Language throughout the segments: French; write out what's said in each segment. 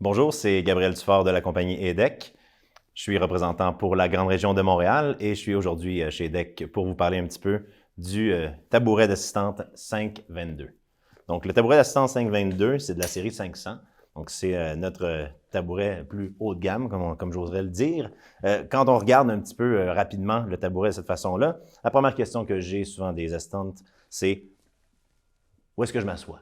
Bonjour, c'est Gabriel Dufort de la compagnie EDEC. Je suis représentant pour la grande région de Montréal et je suis aujourd'hui chez EDEC pour vous parler un petit peu du tabouret d'assistante 522. Donc, le tabouret d'assistante 522, c'est de la série 500. Donc, c'est notre tabouret plus haut de gamme, comme j'oserais le dire. Quand on regarde un petit peu rapidement le tabouret de cette façon-là, la première question que j'ai souvent des assistantes, c'est « Où est-ce que je m'assois? »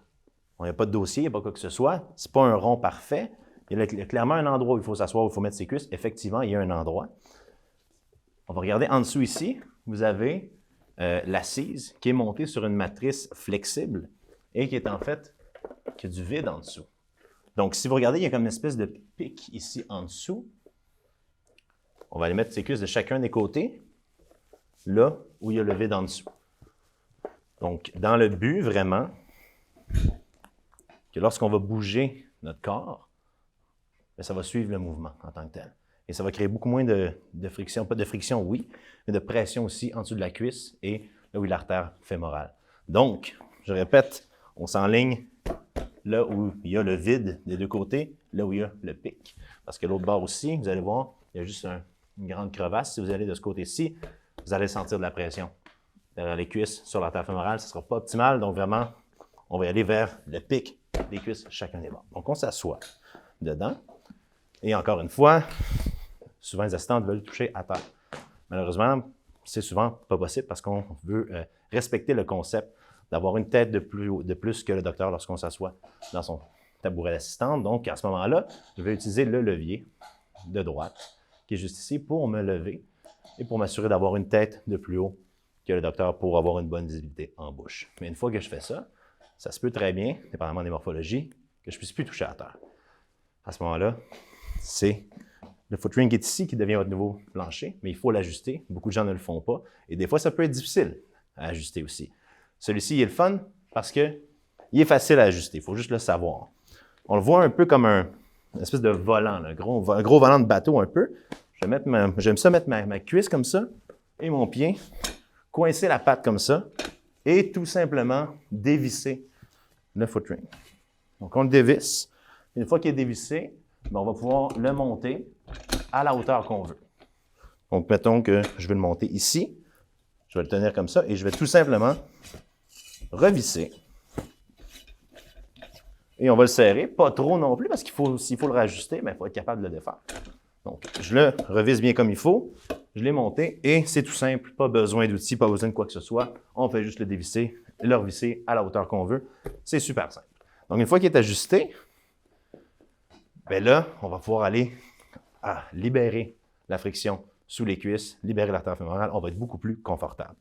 Il n'y a pas de dossier, il n'y a pas quoi que ce soit. Ce n'est pas un rond parfait. Il y a clairement un endroit où il faut s'asseoir, où il faut mettre ses cuisses. Effectivement, il y a un endroit. On va regarder en dessous ici. Vous avez l'assise qui est montée sur une matrice flexible et qui est en fait, qui a du vide en dessous. Donc, si vous regardez, il y a comme une espèce de pic ici en dessous. On va aller mettre ses cuisses de chacun des côtés, là où il y a le vide en dessous. Donc, dans le but, vraiment, que lorsqu'on va bouger notre corps, ça va suivre le mouvement en tant que tel. Et ça va créer beaucoup moins de friction, pas de friction, oui, mais de pression aussi en dessous de la cuisse et là où l'artère fémorale. Donc, je répète, on s'enligne là où il y a le vide des deux côtés, là où il y a le pic. Parce que l'autre bord aussi, vous allez voir, il y a juste une grande crevasse. Si vous allez de ce côté-ci, vous allez sentir de la pression derrière les cuisses sur l'artère fémorale. Ce ne sera pas optimal, donc vraiment, on va y aller vers le pic des cuisses chacun des bords. Donc, on s'assoit dedans. Et encore une fois, souvent les assistantes veulent toucher à terre. Malheureusement, c'est souvent pas possible parce qu'on veut respecter le concept d'avoir une tête de plus que le docteur lorsqu'on s'assoit dans son tabouret d'assistante. Donc, à ce moment-là, je vais utiliser le levier de droite qui est juste ici pour me lever et pour m'assurer d'avoir une tête de plus haut que le docteur pour avoir une bonne visibilité en bouche. Mais une fois que je fais ça, ça se peut très bien, dépendamment des morphologies, que je ne puisse plus toucher à terre. À ce moment-là, c'est le foot ring qui est ici qui devient votre nouveau plancher, mais il faut l'ajuster. Beaucoup de gens ne le font pas. Et des fois, ça peut être difficile à ajuster aussi. Celui-ci, il est le fun parce qu'il est facile à ajuster. Il faut juste le savoir. On le voit un peu comme une espèce de volant, là, un gros volant de bateau un peu. J'aime ça mettre ma cuisse comme ça et mon pied, coincer la patte comme ça et tout simplement dévisser le foot ring. Donc, on le dévisse. Une fois qu'il est dévissé, on va pouvoir le monter à la hauteur qu'on veut. Donc, mettons que je veux le monter ici. Je vais le tenir comme ça et je vais tout simplement revisser. Et on va le serrer, pas trop non plus, parce s'il faut le rajuster, il faut être capable de le défaire. Donc, je le revise bien comme il faut. Je l'ai monté et c'est tout simple. Pas besoin d'outils, pas besoin de quoi que ce soit. On fait juste le dévisser, le revisser à la hauteur qu'on veut. C'est super simple. Donc, une fois qu'il est ajusté, bien là, on va pouvoir aller à libérer la friction sous les cuisses, libérer l'artère fémorale, on va être beaucoup plus confortable.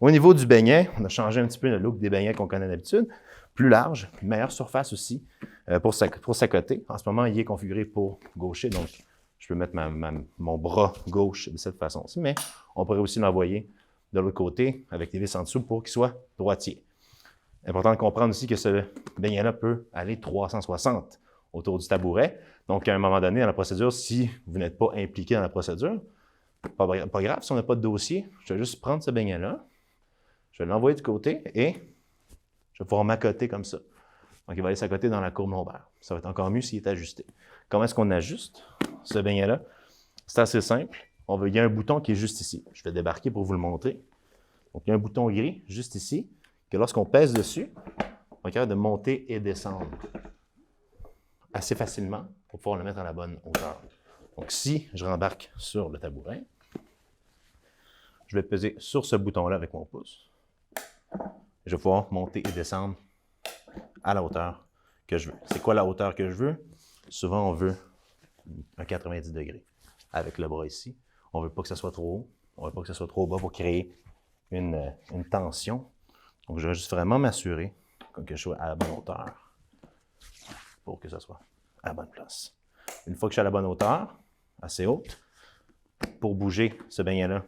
Au niveau du beignet, on a changé un petit peu le look des beignets qu'on connaît d'habitude, plus large, meilleure surface aussi pour s'accoter. En ce moment, il est configuré pour gaucher, donc je peux mettre mon bras gauche de cette façon-ci, mais on pourrait aussi l'envoyer de l'autre côté avec des vis en dessous pour qu'il soit droitier. Important de comprendre aussi que ce beignet-là peut aller 360 autour du tabouret. Donc, à un moment donné, dans la procédure, si vous n'êtes pas impliqué dans la procédure, pas grave, si on n'a pas de dossier, je vais juste prendre ce beignet-là, je vais l'envoyer du côté et je vais pouvoir m'accoter comme ça. Donc, il va aller s'accoter dans la courbe lombaire. Ça va être encore mieux s'il est ajusté. Comment est-ce qu'on ajuste ce beignet-là? C'est assez simple. Il y a un bouton qui est juste ici. Je vais débarquer pour vous le montrer. Donc, il y a un bouton gris juste ici, que lorsqu'on pèse dessus, on est capable de monter et descendre assez facilement pour pouvoir le mettre à la bonne hauteur. Donc, si je rembarque sur le tabouret, je vais peser sur ce bouton-là avec mon pouce. Je vais pouvoir monter et descendre à la hauteur que je veux. C'est quoi la hauteur que je veux? Souvent, on veut un 90 degrés avec le bras ici. On ne veut pas que ça soit trop haut. On ne veut pas que ça soit trop bas pour créer une tension. Donc, je vais juste vraiment m'assurer que je sois à la bonne hauteur pour que ça soit à la bonne place. Une fois que je suis à la bonne hauteur, assez haute, pour bouger ce beignet-là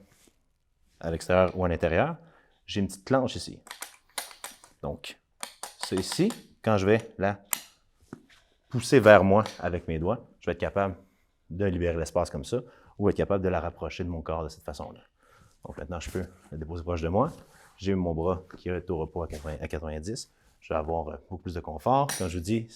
à l'extérieur ou à l'intérieur, j'ai une petite planche ici. Donc, c'est ici, quand je vais la pousser vers moi avec mes doigts, je vais être capable de libérer l'espace comme ça ou être capable de la rapprocher de mon corps de cette façon-là. Donc maintenant, je peux la déposer proche de moi. J'ai mon bras qui est au repos à 90. Je vais avoir beaucoup plus de confort. Comme je vous dis,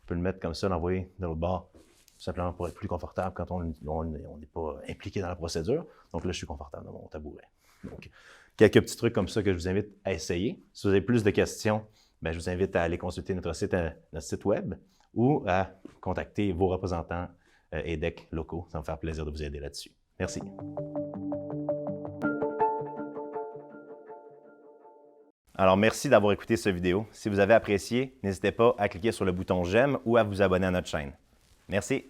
peux le mettre comme ça, l'envoyer de l'autre bord, tout simplement pour être plus confortable quand on n'est pas impliqué dans la procédure. Donc là, je suis confortable dans mon tabouret. Donc, quelques petits trucs comme ça que je vous invite à essayer. Si vous avez plus de questions, bien, je vous invite à aller consulter notre site web ou à contacter vos représentants EDEC locaux. Ça va me faire plaisir de vous aider là-dessus. Merci. Alors, merci d'avoir écouté cette vidéo. Si vous avez apprécié, n'hésitez pas à cliquer sur le bouton j'aime ou à vous abonner à notre chaîne. Merci.